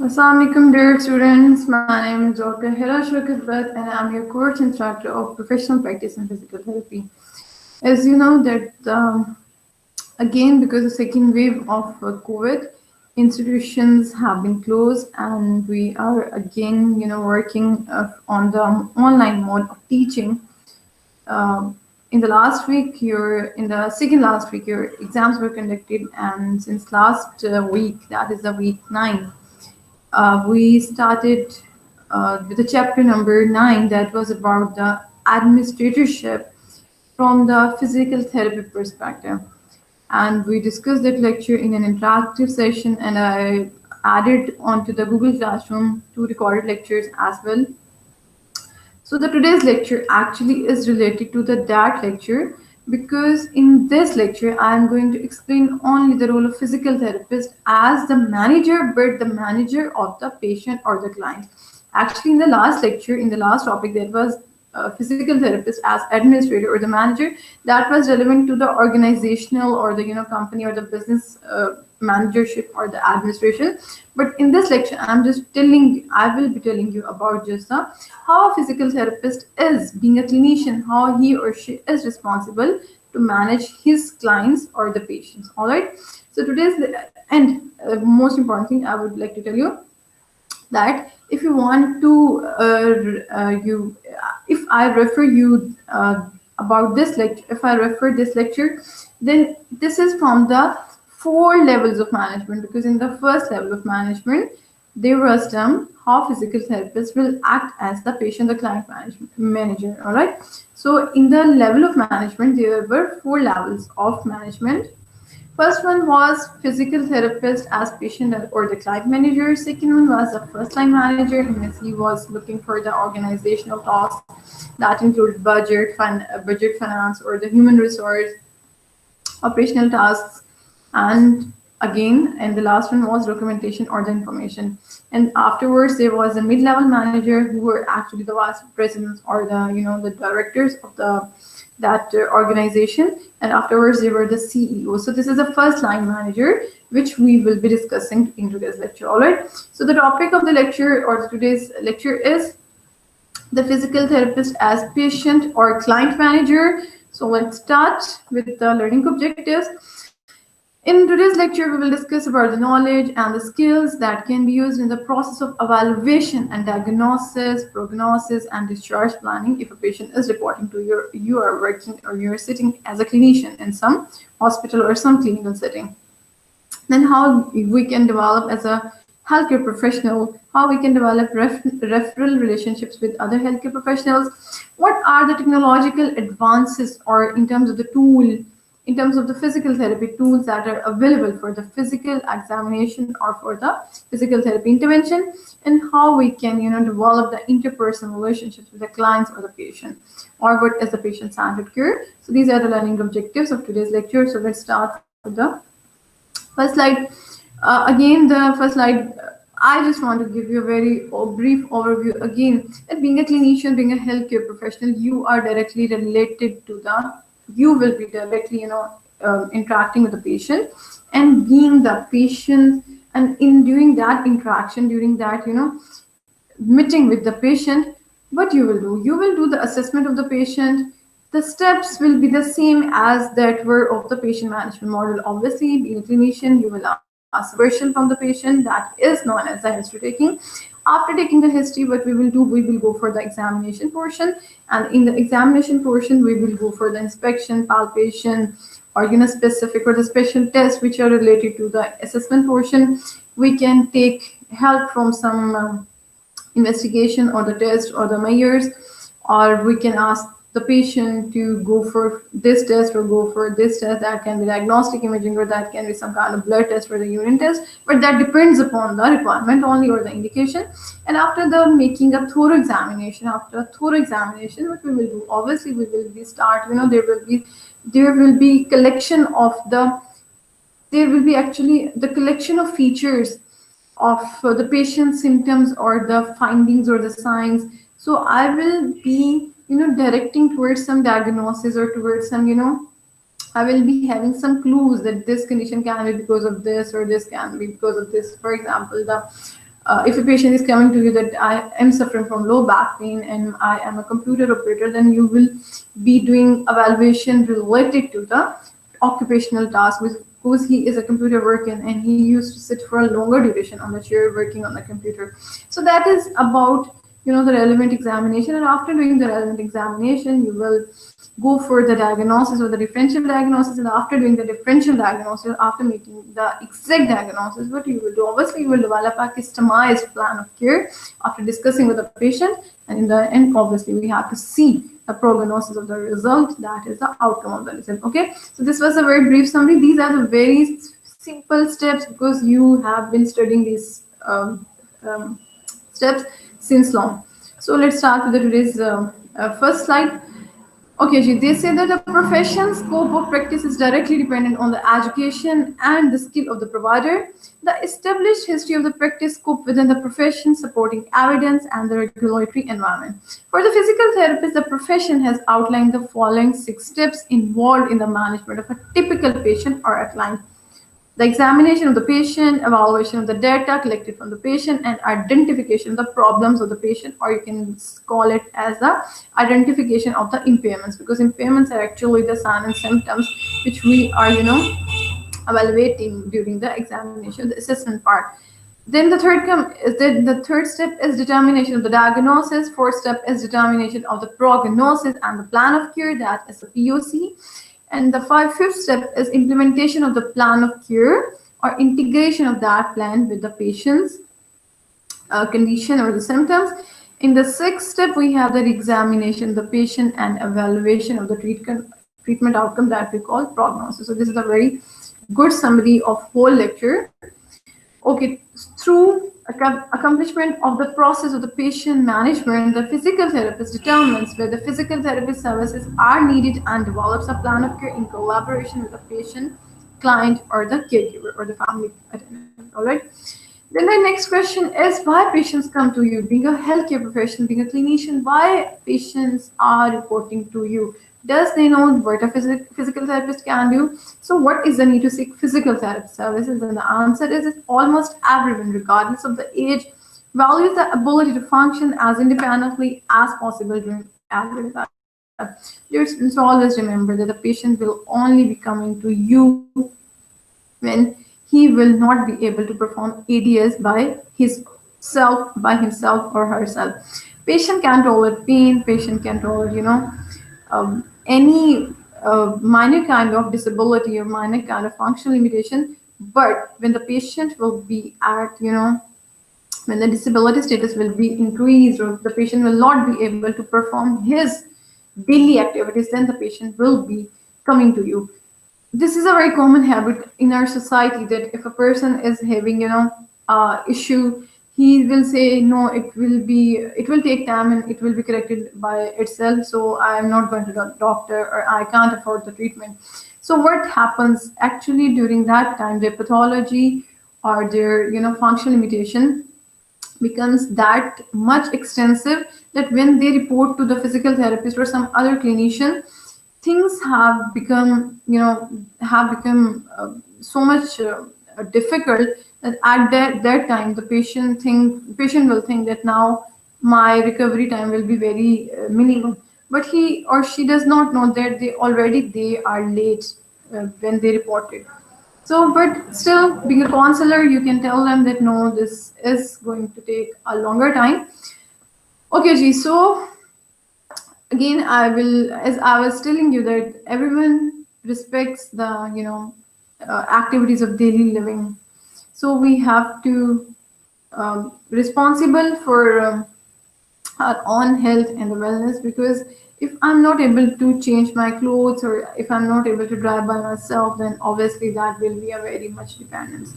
Assalamualaikum dear students, my name is Dr. Hira and I'm your course instructor of professional practice in physical therapy. As you know that again because the second wave of COVID, institutions have been closed and we are again working on the online mode of teaching. In the last week, in the second last week, your exams were conducted, and since last week, that is the week 9, we started with the chapter number 9 that was about the administratorship from the physical therapy perspective. And we discussed that lecture in an interactive session, and I added onto the Google Classroom 2 recorded lectures as well. So the today's lecture actually is related to the that lecture, because in this lecture I am going to explain only the role of physical therapist as the manager, but the manager of the patient or the client. Actually, in the last lecture, in the last topic, that was physical therapist as administrator or the manager, that was relevant to the organizational or the company or the business managership or the administration. But in this lecture, I will be telling you about just how a physical therapist is being a clinician, how he or she is responsible to manage his clients or the patients. All right. So today's most important thing I would like to tell you that if you want to if I refer you about this lecture, if I refer this lecture, then this is from the 4 levels of management, because in the first level of management there was term how physical therapist will act as the patient the client manager. All right, so in the level of management there were 4 levels of management. First one was physical therapist as patient or the client manager. Second one was the first line manager, in which he was looking for the organizational tasks that included budget, budget finance, or the human resource, operational tasks, and again, and the last one was documentation or the information. And afterwards, there was a mid-level manager who were actually the vice presidents or the directors of that organization, and afterwards they were the CEO. So this is the first line manager, which we will be discussing in today's lecture. All right. So the topic of the lecture or today's lecture is the physical therapist as patient or client manager. So let's start with the learning objectives. In today's lecture, we will discuss about the knowledge and the skills that can be used in the process of evaluation and diagnosis, prognosis, and discharge planning if a patient is reporting to you are working or you're sitting as a clinician in some hospital or some clinical setting. Then how we can develop as a healthcare professional, how we can develop referral relationships with other healthcare professionals, what are the technological advances or in terms of the tool, in terms of the physical therapy tools that are available for the physical examination or for the physical therapy intervention, and how we can develop the interpersonal relationships with the clients or the patient, or what is the patient-centered care. So these are the learning objectives of today's lecture. So let's start with the first slide. Again, the first slide, I just want to give you a very brief overview again, that being a clinician, being a healthcare professional, you are directly related to you will be directly interacting with the patient and being the patient, and in during that interaction, during that meeting with the patient, what you will do the assessment of the patient. The steps will be the same as that were of the patient management model. Obviously, being a clinician, you will ask a question from the patient that is known as the history taking. After taking the history, what we will do, we will go for the examination portion, and in the examination portion, we will go for the inspection, palpation, or specific or the special tests which are related to the assessment portion. We can take help from some investigation or the test or the measures, or we can ask the patient to go for this test or go for this test. That can be diagnostic imaging, or that can be some kind of blood test or the urine test, but that depends upon the requirement only or the indication. And after the making a thorough examination, what we will do, obviously we will be start, there will be collection of there will be actually the collection of features of the patient's symptoms or the findings or the signs. So I will be directing towards some diagnosis or towards some I will be having some clues that this condition can be because of this or this can be because of this. For example, the If a patient is coming to you that I am suffering from low back pain and I am a computer operator, then you will be doing evaluation related to the occupational task, because he is a computer worker and he used to sit for a longer duration on the chair working on the computer. So that is about the relevant examination, and after doing the relevant examination, you will go for the diagnosis or the differential diagnosis, and after doing the differential diagnosis, after making the exact diagnosis, what you will do, obviously you will develop a customized plan of care after discussing with the patient, and in the end, obviously we have to see the prognosis of the result, that is the outcome of the result. Okay, so this was a very brief summary. These are the very simple steps because you have been studying these steps since long. So let's start with today's first slide. Okay, Ji, they say that the profession scope of practice is directly dependent on the education and the skill of the provider, the established history of the practice scope within the profession, supporting evidence, and the regulatory environment. For the physical therapist, the profession has outlined the following 6 steps involved in the management of a typical patient or a client: the examination of the patient, evaluation of the data collected from the patient, and identification of the problems of the patient, or you can call it as the identification of the impairments, because impairments are actually the signs and symptoms which we are, evaluating during the examination, the assessment part. Then the third step is determination of the diagnosis. Fourth step is determination of the prognosis and the plan of care, that is the POC. And the fifth step is implementation of the plan of care or integration of that plan with the patient's condition or the symptoms. In the sixth step, we have the examination of the patient and evaluation of the treatment outcome that we call prognosis. So this is a very good summary of whole lecture. Okay, through accomplishment of the process of the patient management, the physical therapist determines where the physical therapist services are needed and develops a plan of care in collaboration with the patient, client, or the caregiver or the family attendant. All right. Then the next question is why patients come to you. Being a healthcare professional, being a clinician, why patients are reporting to you? Does they know what a physical therapist can do? So what is the need to seek physical therapy services? And the answer is that almost everyone, regardless of the age, values the ability to function as independently as possible during everyday life. Just always remember that the patient will only be coming to you when he will not be able to perform ADS by himself or herself. Patient can tolerate pain, patient can tolerate, any minor kind of disability or minor kind of functional limitation. But when the patient will be at, when the disability status will be increased or the patient will not be able to perform his daily activities, then the patient will be coming to you. This is a very common habit in our society that if a person is having, issue, he will say, no, it will take time and it will be corrected by itself. So I am not going to the doctor or I can't afford the treatment. So what happens actually during that time, their pathology or their, functional limitation becomes that much extensive that when they report to the physical therapist or some other clinician, things have become, so much difficult that at that time the patient will think that now my recovery time will be very minimum. But he or she does not know that they are late when they report it. So, but still, being a counselor, you can tell them that no, this is going to take a longer time. Okay, Ji. So again, as I was telling you, that everyone respects the activities of daily living. So we have to responsible for our own health and the wellness, because if I'm not able to change my clothes or if I'm not able to drive by myself, then obviously that will be a very much dependence.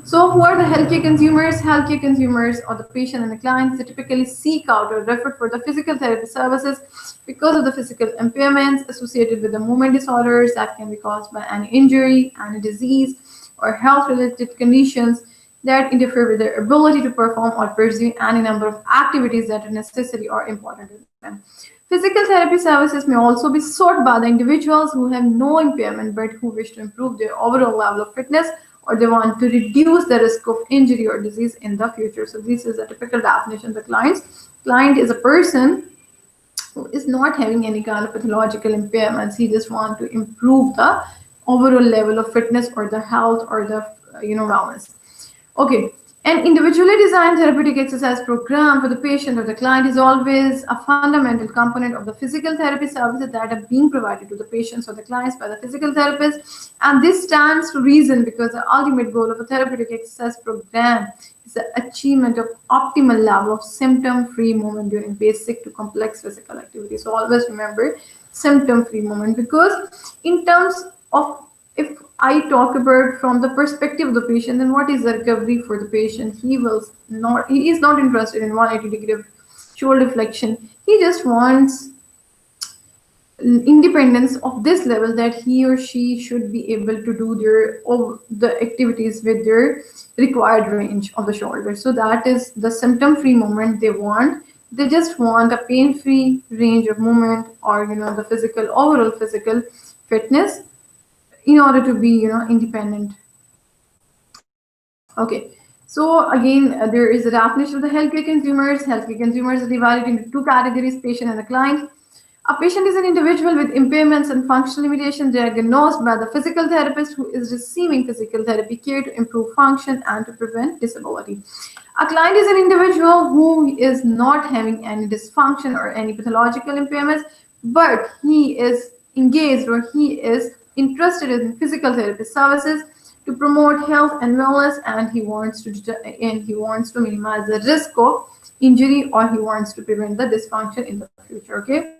So who are the healthcare consumers? Healthcare consumers or the patient and the clients, they typically seek out or refer for the physical therapy services because of the physical impairments associated with the movement disorders that can be caused by any injury, any disease, or health-related conditions that interfere with their ability to perform or pursue any number of activities that are necessary or important to them. Physical therapy services may also be sought by the individuals who have no impairment but who wish to improve their overall level of fitness or they want to reduce the risk of injury or disease in the future. So this is a typical definition of the client is a person who is not having any kind of pathological impairments. He just want to improve the overall level of fitness or the health or the wellness. Okay, an individually designed therapeutic exercise program for the patient or the client is always a fundamental component of the physical therapy services that are being provided to the patients or the clients by the physical therapist. And this stands to reason because the ultimate goal of a therapeutic exercise program is the achievement of optimal level of symptom-free movement during basic to complex physical activity. So always remember symptom-free movement, because in terms of, if I talk about from the perspective of the patient, then what is the recovery for the patient? He is not interested in 180 degree shoulder flexion. He just wants independence of this level, that he or she should be able to do the activities with their required range of the shoulder. So that is the symptom-free movement they want. They just want a pain-free range of movement, or the overall physical fitness, in order to be independent. Okay, so again, there is a definition of the healthcare consumers. Healthcare consumers are divided into two categories: patient and the client. A patient is an individual with impairments and functional limitations diagnosed by the physical therapist who is receiving physical therapy care to improve function and to prevent disability. A client is an individual who is not having any dysfunction or any pathological impairments, but he is engaged, or he is interested in physical therapy services to promote health and wellness, and he wants to minimize the risk of injury, or he wants to prevent the dysfunction in the future. Okay,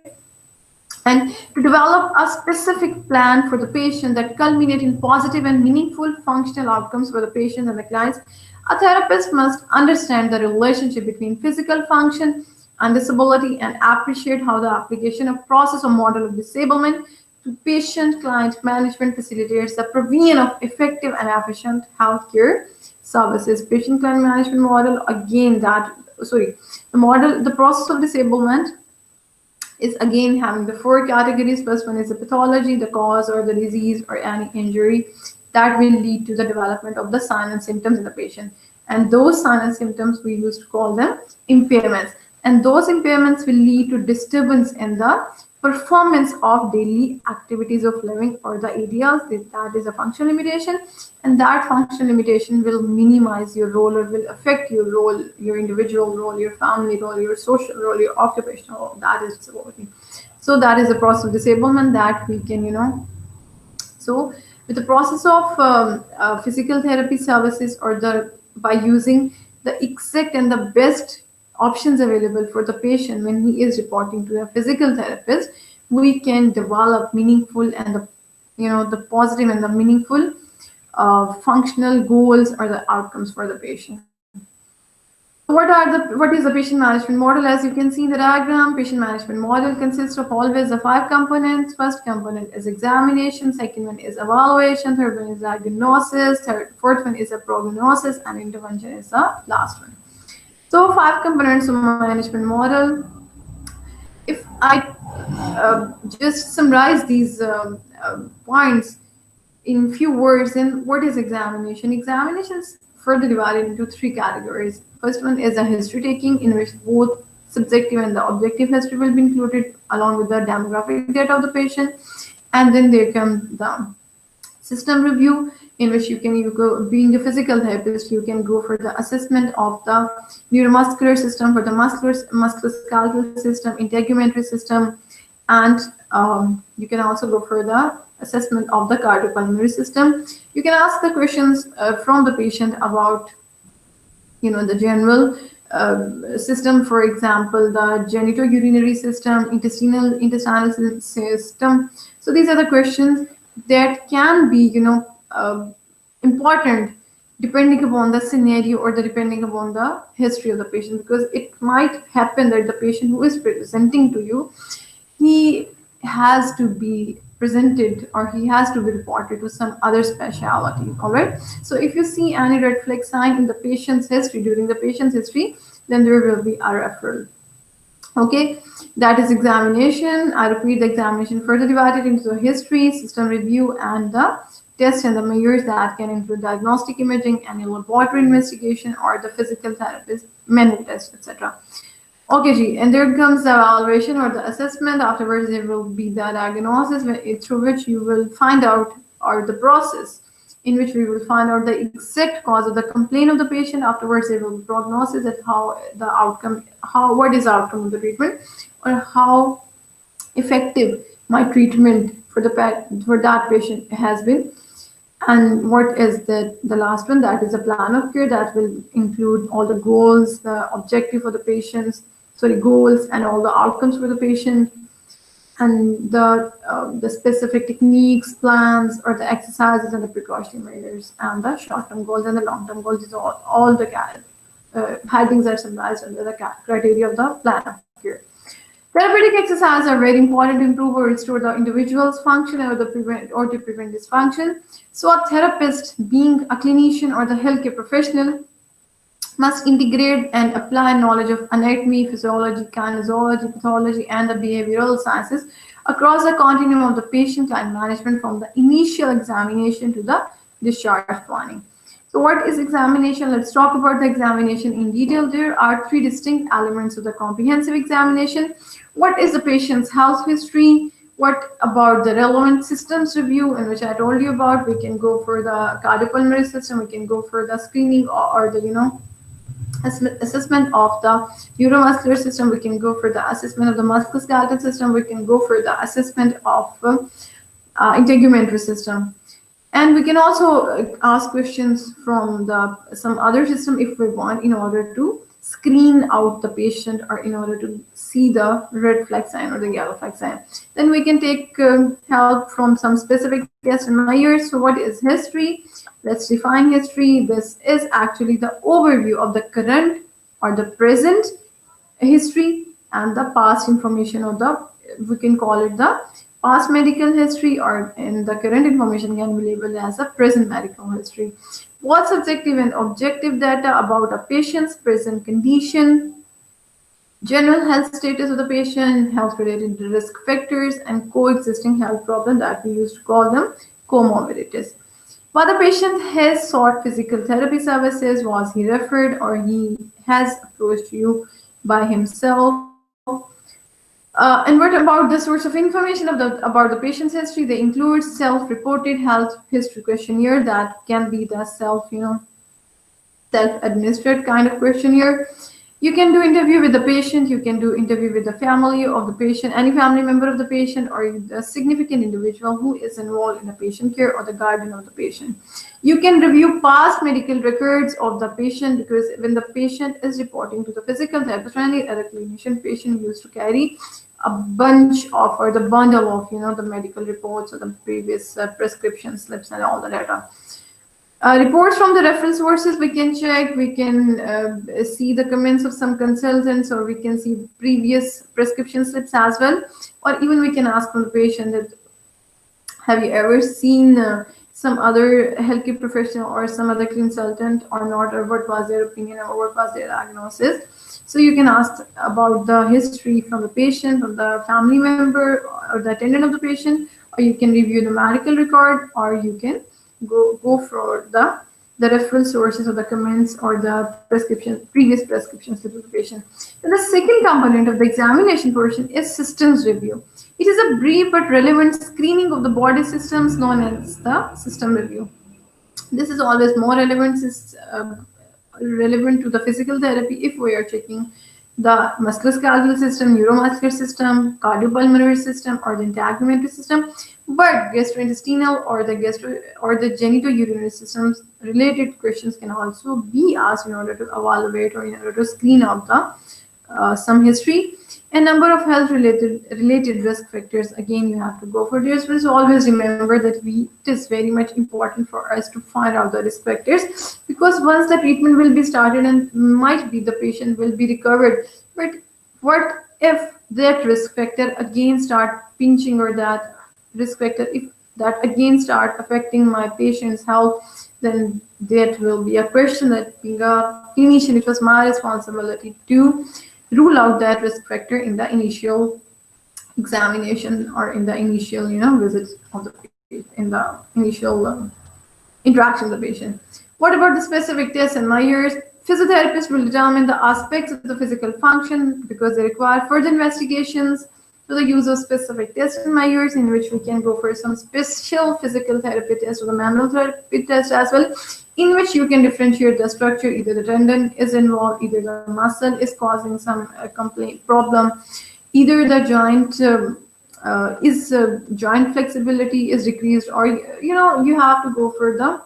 and to develop a specific plan for the patient that culminate in positive and meaningful functional outcomes for the patient and the clients, a therapist must understand the relationship between physical function and disability, and appreciate how the application of process or model of disablement to patient-client management facilitates the provision of effective and efficient healthcare services. Patient-client management model, again, the process of disablement is again having the four categories. First one is the pathology, the cause or the disease or any injury that will lead to the development of the signs and symptoms in the patient. And those signs and symptoms, we used to call them impairments. And those impairments will lead to disturbance in the performance of daily activities of living, or the ADLs. That is a functional limitation, and that functional limitation will minimize your role, or will affect your role, your individual role, your family role, your social role, your occupational role. That is disability. So that is the process of disablement that we can, So with the process of physical therapy services, or by using the exact and the best options available for the patient when he is reporting to a physical therapist, we can develop meaningful and the positive and the meaningful functional goals or the outcomes for the patient. So what is the patient management model? As you can see in the diagram, patient management model consists of always the 5 components. First component is examination, second one is evaluation, third one is diagnosis, fourth one is a prognosis, and intervention is the last one. So 5 components of management model. If I just summarize these points in few words, then what is examination? Examination is further divided into 3 categories. First one is a history taking, in which both subjective and the objective history will be included along with the demographic data of the patient. And then there comes the system review, in which you go, being a physical therapist, you can go for the assessment of the neuromuscular system, for the musculoskeletal system, integumentary system, and you can also go for the assessment of the cardiopulmonary system. You can ask the questions from the patient about the general system, for example, the genitourinary system, intestinal system. So these are the questions that can be important depending upon the scenario, or depending upon the history of the patient, because it might happen that the patient who is presenting to you, he has to be presented, or he has to be reported to some other specialty. All right, so if you see any red flag sign in the patient's history, during the patient's history, then there will be a referral. Okay, that is examination. I repeat, the examination further divided into the history, system review, and the tests and the measures that can include diagnostic imaging, any laboratory investigation, or the physical therapist, manual tests, etc. Okay, G, and there comes the evaluation or the assessment. Afterwards, there will be the diagnosis through which you will find out, or the process in which we will find out the exact cause of the complaint of the patient. Afterwards, there will be prognosis at how the outcome, what is the outcome of the treatment, or how effective my treatment for for that patient has been. And what is the last one? That is a plan of care that will include all the goals, the objective for the patients, sorry, goals and all the outcomes for the patient, and the specific techniques, plans, or the exercises and the precautionary measures, and the short-term goals and the long-term goals. Is all the headings are summarized under the criteria of the plan of care. Therapeutic exercises are very important to improve or restore the individual's function or to prevent dysfunction. So a therapist, being a clinician or the healthcare professional, must integrate and apply knowledge of anatomy, physiology, kinesiology, pathology, and the behavioral sciences across the continuum of the patient-client management, from the initial examination to the discharge planning. So what is examination? Let's talk about the examination in detail. There are three distinct elements of the comprehensive examination. What is the patient's health history? What about the relevant systems review, in which I told you about? We can go for the cardiopulmonary system, we can go for the screening or the assessment of the neuromuscular system, we can go for the assessment of the musculoskeletal system, we can go for the assessment of integumentary system. And we can also ask questions from some other system if we want, in order to screen out the patient or in order to see the red flag sign or the yellow flag sign. Then we can take help from some specific tests and measures. So what is history? Let's define history. This is actually the overview of the current or the present history and the past information of we can call it the past medical history, or in the current information can be labeled as a present medical history. What subjective and objective data about a patient's present condition, general health status of the patient, health-related risk factors, and coexisting health problems that we used to call them comorbidities. While the patient has sought physical therapy services, was he referred or he has approached you by himself? And what about the source of information about the patient's history? They include self-reported health history questionnaire that can be the self-administered kind of questionnaire. You can do interview with the patient, you can do interview with the family of the patient, any family member of the patient, or a significant individual who is involved in the patient care or the guardian of the patient. You can review past medical records of the patient, because when the patient is reporting to the physical therapist or any other clinician, patient used to carry a bunch of, or the bundle of, the medical reports or the previous prescription slips and all the data. Reports from the reference sources we can check, we can see the comments of some consultants, or we can see previous prescription slips as well, or even we can ask from the patient that, have you ever seen some other healthcare professional or some other consultant or not, or what was their opinion or what was their diagnosis. So you can ask about the history from the patient, from the family member or the attendant of the patient, or you can review the medical record, or you can go for the referral sources or the comments or the previous prescriptions to the patient. And the second component of the examination portion is systems review. It is a brief but relevant screening of the body systems known as the system review. This is always more relevant to the physical therapy if we are checking the musculoskeletal system, neuromuscular system, cardiopulmonary system, or the integumentary system. But gastrointestinal or the genitourinary systems related questions can also be asked in order to evaluate or in order to screen out some history. A number of health related risk factors. Again, you have to go for this. But always remember that it is very much important for us to find out the risk factors, because once the treatment will be started and might be the patient will be recovered, but what if that risk factor again start pinching, or that risk factor, if that again start affecting my patient's health, then that will be a question that, being a clinician, it was my responsibility to rule out that risk factor in the initial examination or in the initial visit of the patient. in the initial interaction with the patient. What about the specific tests and measures? Physiotherapists will determine the aspects of the physical function because they require further investigations to the use of specific tests and measures, in which we can go for some special physical therapy test or the manual therapy test as well, in which you can differentiate the structure. Either the tendon is involved, either the muscle is causing some complaint problem, either the joint flexibility is decreased, or you have to go for the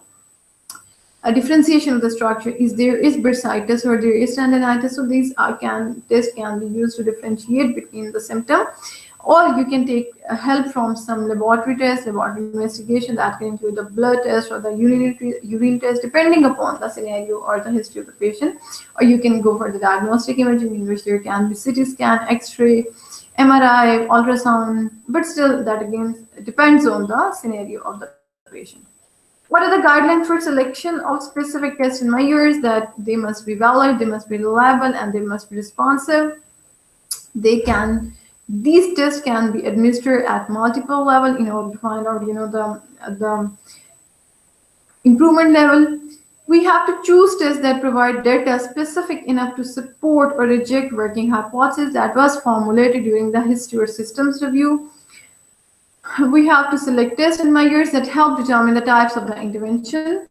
a differentiation of the structure. Is there is bursitis or there is tendinitis? So these tests can be used to differentiate between the symptom, or you can take help from some laboratory tests, laboratory investigation that can include the blood test or the urine test, depending upon the scenario or the history of the patient. Or you can go for the diagnostic imaging, in which there can be CT scan, X-ray, MRI, ultrasound, but still that again depends on the scenario of the patient. What are the guidelines for selection of specific tests and measures? That they must be valid, they must be reliable, and they must be responsive. These tests can be administered at multiple levels in order to find out, the improvement level. We have to choose tests that provide data specific enough to support or reject working hypothesis that was formulated during the history or systems review. We have to select tests and measures that help determine the types of the intervention.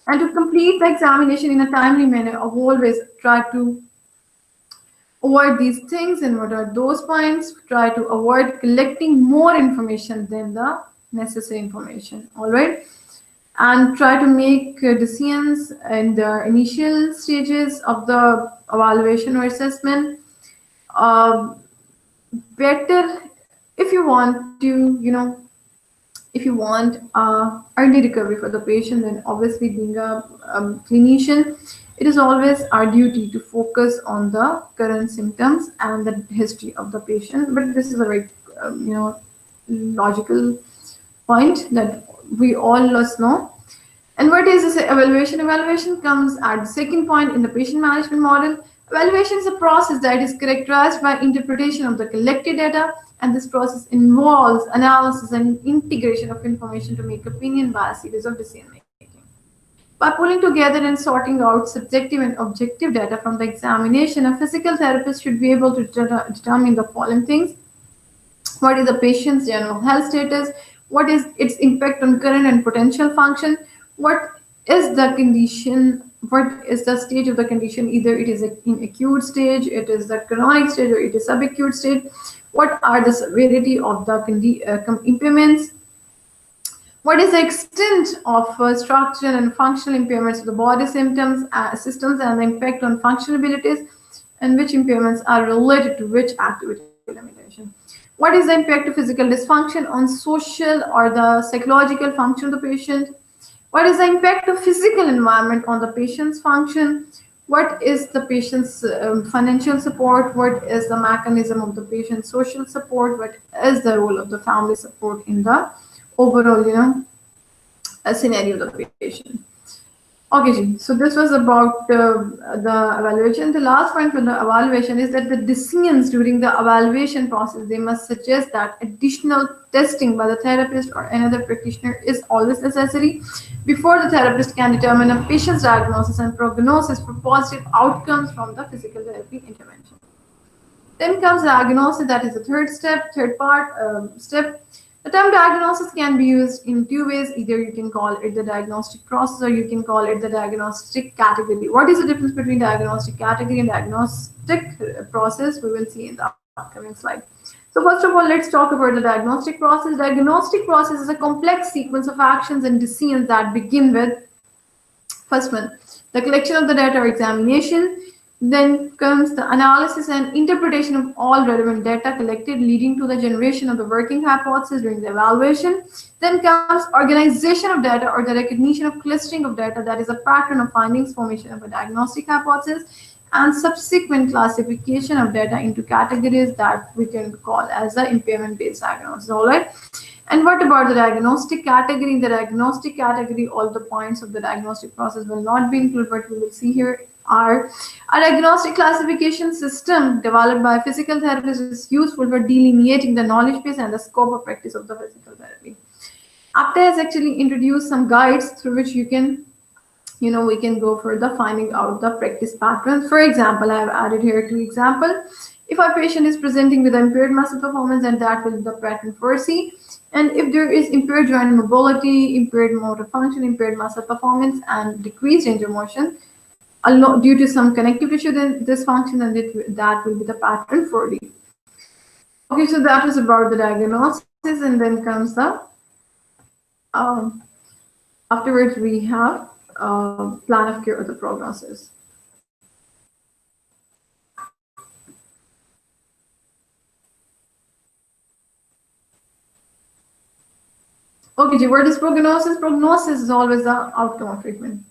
And to complete the examination in a timely manner, always try to avoid these things. And what are those points? Try to avoid collecting more information than the necessary information. All right. And try to make decisions in the initial stages of the evaluation or assessment. Better if you want to, if you want early recovery for the patient, then obviously being a clinician, it is always our duty to focus on the current symptoms and the history of the patient. But this is a very, logical point that we all must know. And what is this evaluation? Evaluation comes at the second point in the patient management model. Evaluation is a process that is characterized by interpretation of the collected data, and this process involves analysis and integration of information to make opinion by a series of decision making. By pulling together and sorting out subjective and objective data from the examination, a physical therapist should be able to determine the following things. What is the patient's general health status? What is its impact on current and potential function? What is the condition? What is the stage of the condition? Either it is in acute stage, it is the chronic stage, or it is subacute stage. What are the severity of the impairments? What is the extent of structural and functional impairments of the body systems and the impact on functional abilities, and which impairments are related to which activity limitation? What is the impact of physical dysfunction on social or the psychological function of the patient? What is the impact of physical environment on the patient's function? What is the patient's financial support? What is the mechanism of the patient's social support? What is the role of the family support in the overall, scenario of the patient? Okay, so this was about the evaluation. The last point for the evaluation is that the decisions during the evaluation process, they must suggest that additional testing by the therapist or another practitioner is always necessary before the therapist can determine a patient's diagnosis and prognosis for positive outcomes from the physical therapy intervention. Then comes diagnosis, that is the third part step. The term diagnosis can be used in two ways. Either you can call it the diagnostic process, or you can call it the diagnostic category. What is the difference between diagnostic category and diagnostic process? We will see in the upcoming slide. So first of all, let's talk about the diagnostic process. Diagnostic process is a complex sequence of actions and decisions that begin with, first one, the collection of the data or examination. Then comes the analysis and interpretation of all relevant data collected, leading to the generation of the working hypothesis during the evaluation. Then comes organization of data or the recognition of clustering of data, that is a pattern of findings, formation of a diagnostic hypothesis, and subsequent classification of data into categories that we can call as the impairment-based diagnosis. All right. And what about the diagnostic category? In the diagnostic category, all the points of the diagnostic process will not be included, but we will see here are a diagnostic classification system developed by a physical therapist is useful for delineating the knowledge base and the scope of practice of the physical therapy. APTA has actually introduced some guides through which you can, we can go for the finding out the practice patterns. For example, I have added here 2 example. If a patient is presenting with impaired muscle performance, and that will be the pattern 4C. And if there is impaired joint mobility, impaired motor function, impaired muscle performance, and decreased range of motion, due to some connective tissue dysfunction, then that will be the pattern 4D. Okay, so that is about the diagnosis, and then comes the um, afterwards we have plan of care or the prognosis. Okay, G, what is prognosis? Prognosis is always the outcome of treatment.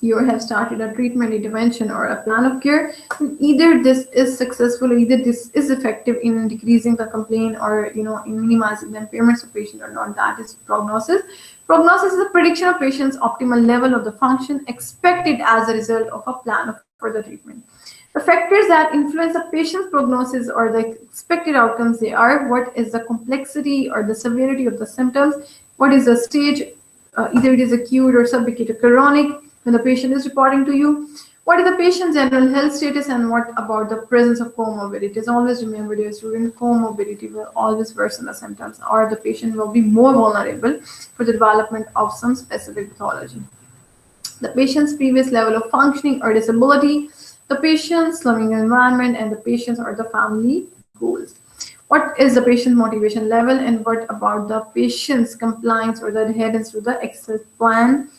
You have started a treatment intervention or a plan of care. Either this is successful, or either this is effective in decreasing the complaint, or in minimizing the impairments of patient or not. That is prognosis. Prognosis is a prediction of patient's optimal level of the function expected as a result of a plan of further treatment. The factors that influence a patient's prognosis or the expected outcomes, they are: what is the complexity or the severity of the symptoms, what is the stage, either it is acute or subacute or chronic, when the patient is reporting to you, what is the patient's general health status, and what about the presence of comorbidities. Always remember, dear student, comorbidity will always worsen the symptoms, or the patient will be more vulnerable for the development of some specific pathology. The patient's previous level of functioning or disability, the patient's learning environment, and the patient's or the family goals. What is the patient motivation level, and what about the patient's compliance or the adherence to the exercise plan?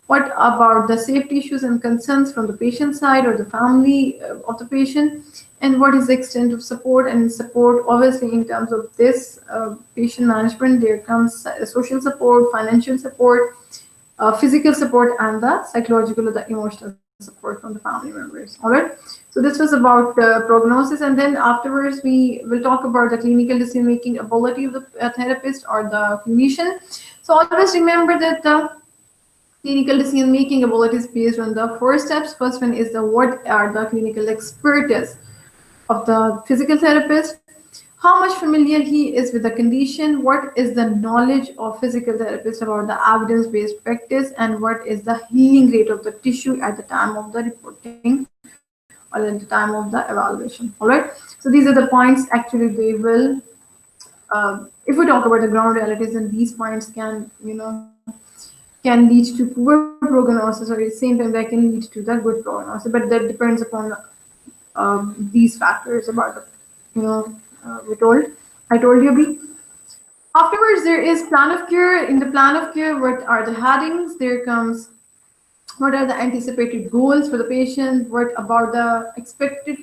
What about the safety issues and concerns from the patient side or the family of the patient? And what is the extent of support? And support, obviously, in terms of this patient management, there comes social support, financial support, physical support, and the psychological or the emotional support from the family members. All right. So this was about prognosis, and then afterwards we will talk about the clinical decision-making ability of the therapist or the clinician. So always remember that the clinical decision-making ability is based on the 4 steps. First one is the what are the clinical expertise of the physical therapist, how much familiar he is with the condition, what is the knowledge of physical therapist about the evidence-based practice, and what is the healing rate of the tissue at the time of the reporting or at the time of the evaluation. All right. So these are the points. Actually, they will. If we talk about the ground realities, then these points can lead to poor prognosis, or at the same time they can lead to the good prognosis. But that depends upon these factors about the, I told you, B. Afterwards, there is plan of care. In the plan of care, what are the headings? There comes what are the anticipated goals for the patient, what about the expected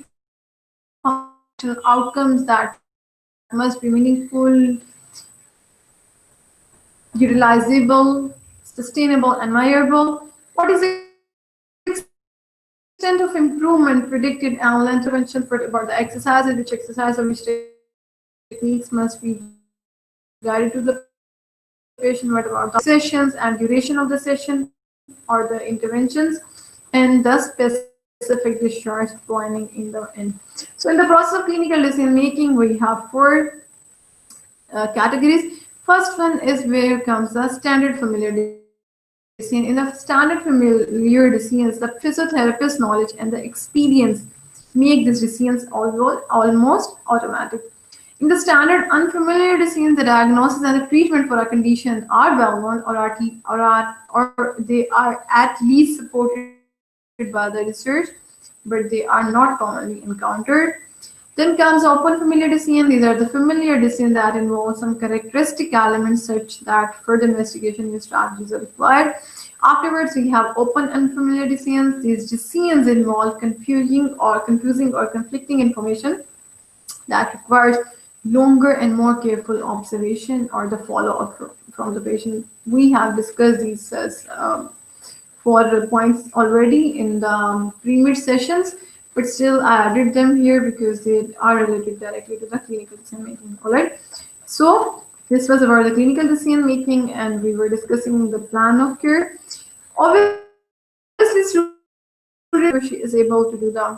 functional outcomes that must be meaningful, utilizable, sustainable, and measurable. What is the extent of improvement predicted, and intervention for about the exercises, which exercise or which techniques must be guided to the patient, what about the sessions and duration of the session or the interventions, and the specific discharge planning in the end. So in the process of clinical decision making, we have 4 categories. First one is where comes the standard familiar decision. In the standard familiar decisions, the physiotherapist's knowledge and the experience make these decisions almost automatic. In the standard unfamiliar decisions, the diagnosis and the treatment for a condition are well known, or they are at least supported by the research, but they are not commonly encountered. Then comes open familiar decision. These are the familiar decision that involve some characteristic elements such that further investigation and strategies are required. Afterwards, we have open unfamiliar decisions. These decisions involve confusing or conflicting information that requires longer and more careful observation or the follow-up from the patient. We have discussed these as 4 points already in the previous sessions, but still I added them here because they are related directly to the clinical decision making. All right. So this was about the clinical decision making, and we were discussing the plan of care. Obviously, student, she is able to do the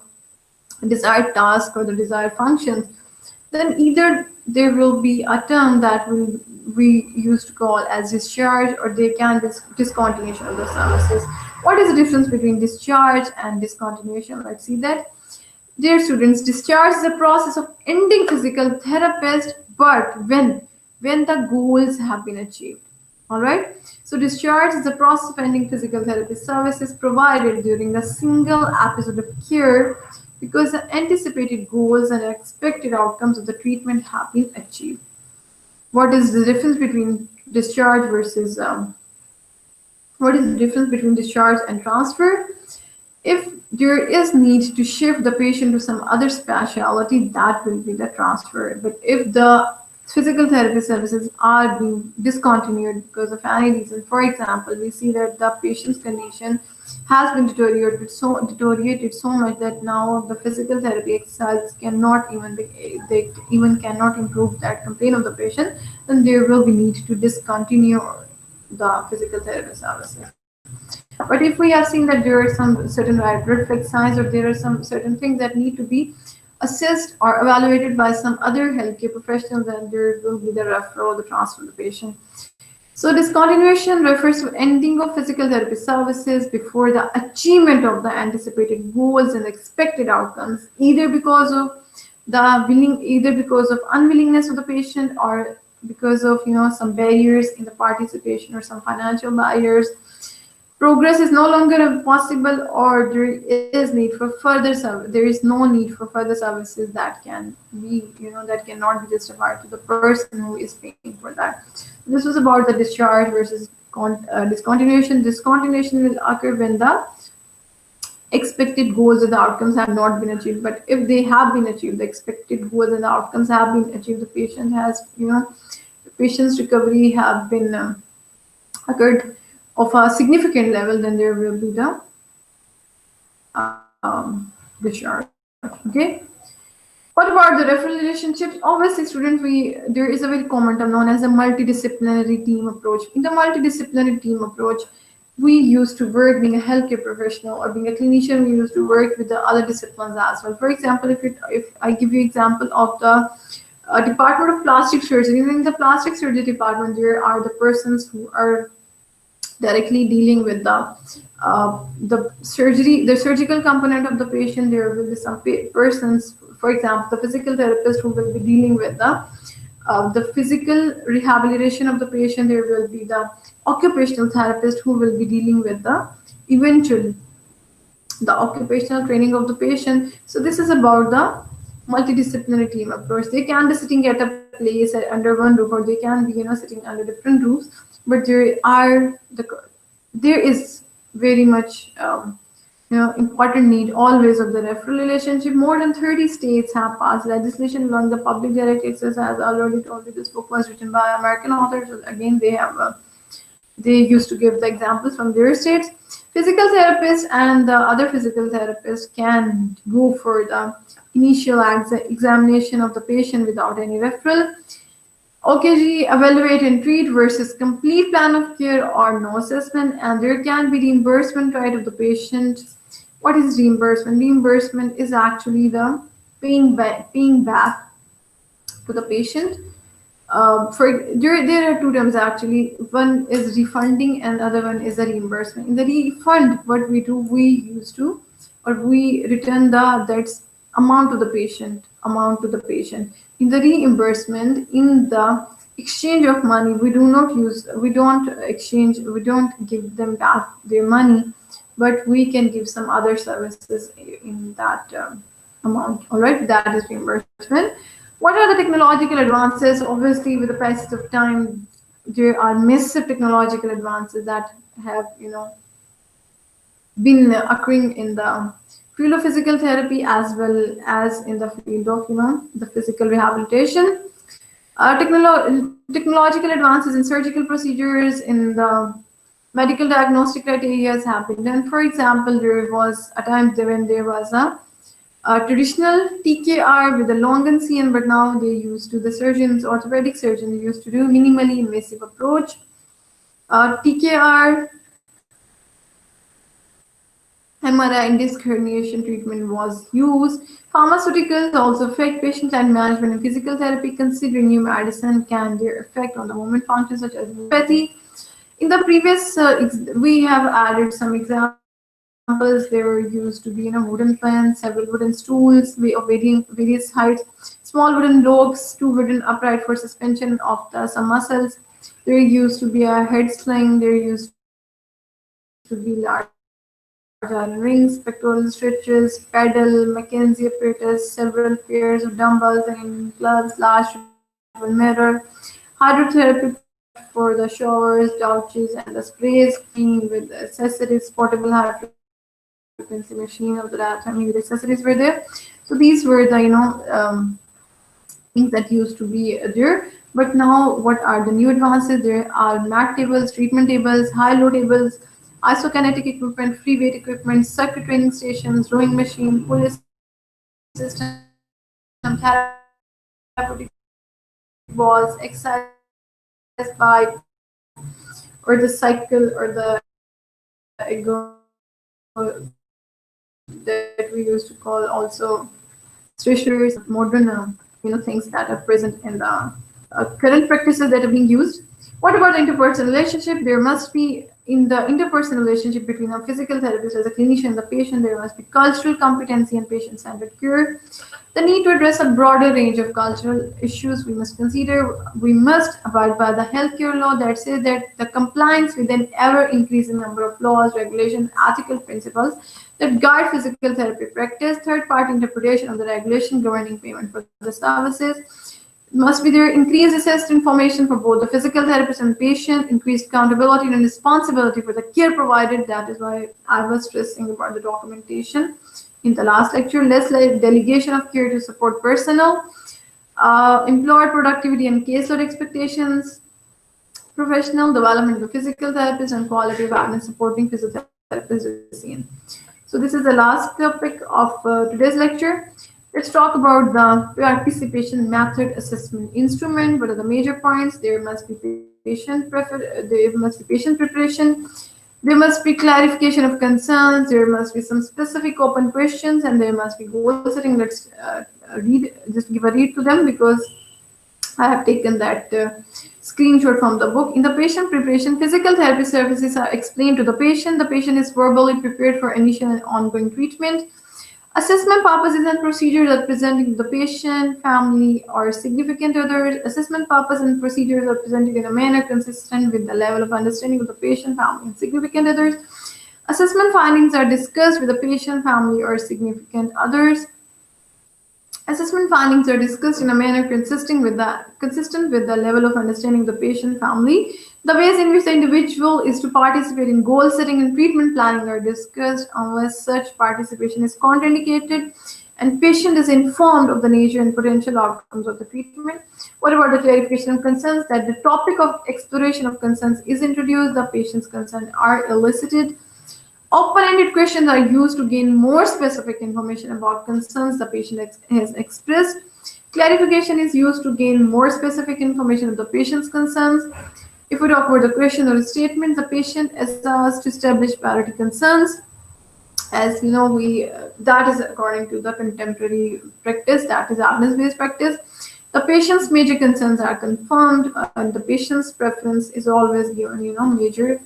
desired task or the desired functions, then either there will be a term that will we used to call as discharge, or they can discontinuation of the services. What is the difference between discharge and discontinuation? Let's see that. Dear students, discharge is a process of ending physical therapist, but when the goals have been achieved. All right. So discharge is the process of ending physical therapy services provided during a single episode of care because the anticipated goals and expected outcomes of the treatment have been achieved. What is the difference between discharge versus what is the difference between discharge and transfer? If there is need to shift the patient to some other specialty, that will be the transfer. But if the physical therapy services are being discontinued because of any reason, for example, we see that the patient's condition has been deteriorated so much that now the physical therapy exercises cannot even they even cannot improve that complaint of the patient, then there will be need to discontinue the physical therapy services. But if we have seen that there are some certain reflex signs, or there are some certain things that need to be assessed or evaluated by some other healthcare professional, then there will be the referral, the transfer of the patient. So discontinuation refers to ending of physical therapy services before the achievement of the anticipated goals and expected outcomes, either because of unwillingness of the patient, or because of some barriers in the participation or some financial barriers. Progress is no longer possible, or there is no need for further services that can be that cannot be justified to the person who is paying for that. This was about the discharge versus discontinuation. Discontinuation will occur when the expected goals and the outcomes have not been achieved. But if they have been achieved, the expected goals and the outcomes have been achieved, the patient has the patient's recovery have been occurred of a significant level, then there will be the discharge. Okay. What about the referral relationships? Obviously, students, there is a very common term known as a multidisciplinary team approach. In the multidisciplinary team approach, we used to work being a healthcare professional or being a clinician. We used to work with the other disciplines as well. For example, if I give you example of the Department of Plastic Surgery, in the plastic surgery department, there are the persons who are directly dealing with the surgical component of the patient. There will be some persons, for example, the physical therapist who will be dealing with the physical rehabilitation of the patient. There will be the occupational therapist who will be dealing with the occupational training of the patient. So this is about the multidisciplinary team approach. They can be sitting at a place under one roof, or they can be sitting under different roofs. But there is very much important need always of the referral relationship. More than 30 states have passed legislation along the public direct access. As I already told you, this book was written by American authors. So again, they used to give the examples from their states. Physical therapists and the other physical therapists can go for the initial examination of the patient without any referral. OKG, evaluate and treat versus complete plan of care or no assessment, and there can be reimbursement right of the patient. What is reimbursement? Reimbursement is actually the paying back to the patient. There are two terms actually. One is refunding and other one is a reimbursement. In the refund, what we do, we return that's amount to the patient. In the reimbursement, in the exchange of money, we don't give them back their money, but we can give some other services in that amount. All right, that is reimbursement. What are the technological advances? Obviously, with the passage of time, there are massive technological advances that have been occurring in the field of physical therapy as well as in the field of the physical rehabilitation. Technological advances in surgical procedures, in the medical diagnostic criteria have been done. For example, there was a time when there was a traditional TKR with a long incision, but now orthopedic surgeons used to do minimally invasive approach. TKR MRI and disc herniation treatment was used. Pharmaceuticals also affect patient time management and physical therapy, considering new medicine can their effect on the movement functions such as homeopathy. In the previous, we have added some examples. There used to be wooden pens, several wooden stools of various heights, small wooden logs, two wooden upright for suspension of some muscles. There used to be a head sling. There used to be large iron rings, pectoral stretches, pedal, McKenzie apparatus, several pairs of dumbbells and gloves, large removable mirror, hydrotherapy pot for the showers, douches, and the sprays, cleaning with accessories, portable high frequency machine of the that time with accessories were there. So these were the things that used to be there. But now, what are the new advances? There are mat tables, treatment tables, high-low tables, isokinetic equipment, free weight equipment, circuit training stations, rowing machine, pulley system, therapeutic balls, exercise bike, or the cycle, or the that we used to call also stretchers, modern things that are present in the current practices that are being used. What about the interpersonal relationship? There must be in the interpersonal relationship between a physical therapist as a clinician and the patient, there must be cultural competency and patient-centered care. The need to address a broader range of cultural issues we must consider. We must abide by the healthcare law that says that the compliance with an ever increasing number of laws, regulations, ethical principles that guide physical therapy practice, third party interpretation of the regulation governing payment for the services. Must be there increased access to information for both the physical therapist and patient, increased accountability and responsibility for the care provided. That is why I was stressing about the documentation in the last lecture. Less like delegation of care to support personnel, employer productivity and caseload expectations, professional development of the physical therapist, and quality of admin supporting physiotherapists is seen. So this is the last topic of today's lecture. Let's talk about the participation method assessment instrument. What are the major points? There must be patient preparation. There must be clarification of concerns. There must be some specific open questions, and there must be goal setting. Let's just give a read to them because I have taken that screenshot from the book. In the patient preparation, physical therapy services are explained to the patient. The patient is verbally prepared for initial and ongoing treatment. Assessment purposes and procedures are presented to the patient, family, or significant others. Assessment purpose and procedures are presented in a manner consistent with the level of understanding of the patient, family, and significant others. Assessment findings are discussed with the patient, family, or significant others. Assessment findings are discussed in a manner consistent with the level of understanding of the patient family. The ways in which the individual is to participate in goal setting and treatment planning are discussed unless such participation is contraindicated and patient is informed of the nature and potential outcomes of the treatment. What about the clarification of concerns? That the topic of exploration of concerns is introduced, the patient's concerns are elicited. Open-ended questions are used to gain more specific information about concerns the patient has expressed. Clarification is used to gain more specific information of the patient's concerns. If we talk about the question or statement, the patient is asked to establish priority concerns. As you know, that is according to the contemporary practice, that is evidence-based practice. The patient's major concerns are confirmed, and the patient's preference is always given, major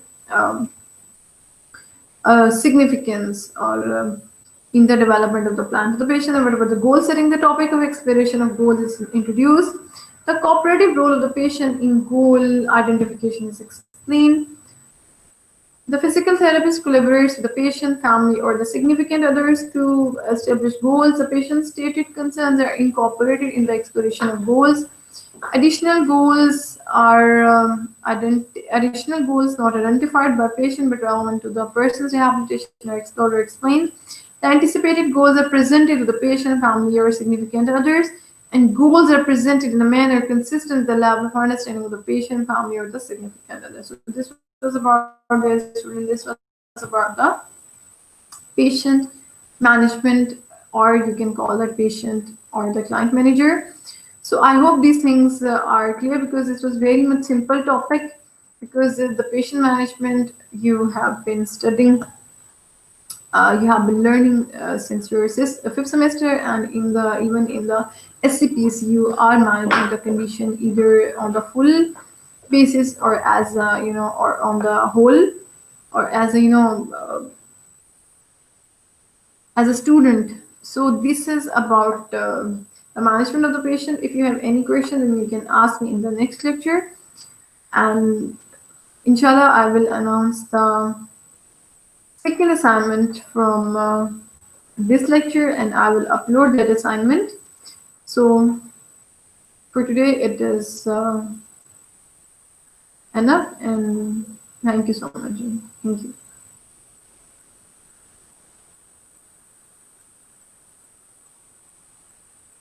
significance or in the development of the plan to the patient. And what about the goal setting? The topic of exploration of goals is introduced. The cooperative role of the patient in goal identification is explained. The physical therapist collaborates with the patient, family, or the significant others to establish goals. The patient's stated concerns are incorporated in the exploration of goals. Additional goals not identified by patient but relevant to the person's rehabilitation are explored or explained. The anticipated goals are presented to the patient, family, or significant others, and goals are presented in a manner consistent with the level of understanding of the patient, family, or the significant others. So this was about the student. This was about the patient management, or you can call that patient or the client manager. So I hope these things are clear because this was very much simple topic because the patient management you have been studying you have been learning since your fifth semester, and in the even in the SCPs you are managing the condition either on the full basis or as a, or on the whole, or as a, as a student. So this is about the management of the patient. If you have any question, then you can ask me in the next lecture, and inshallah I will announce the second assignment from this lecture, and I will upload that assignment. So for today it is enough, and thank you so much. Thank you.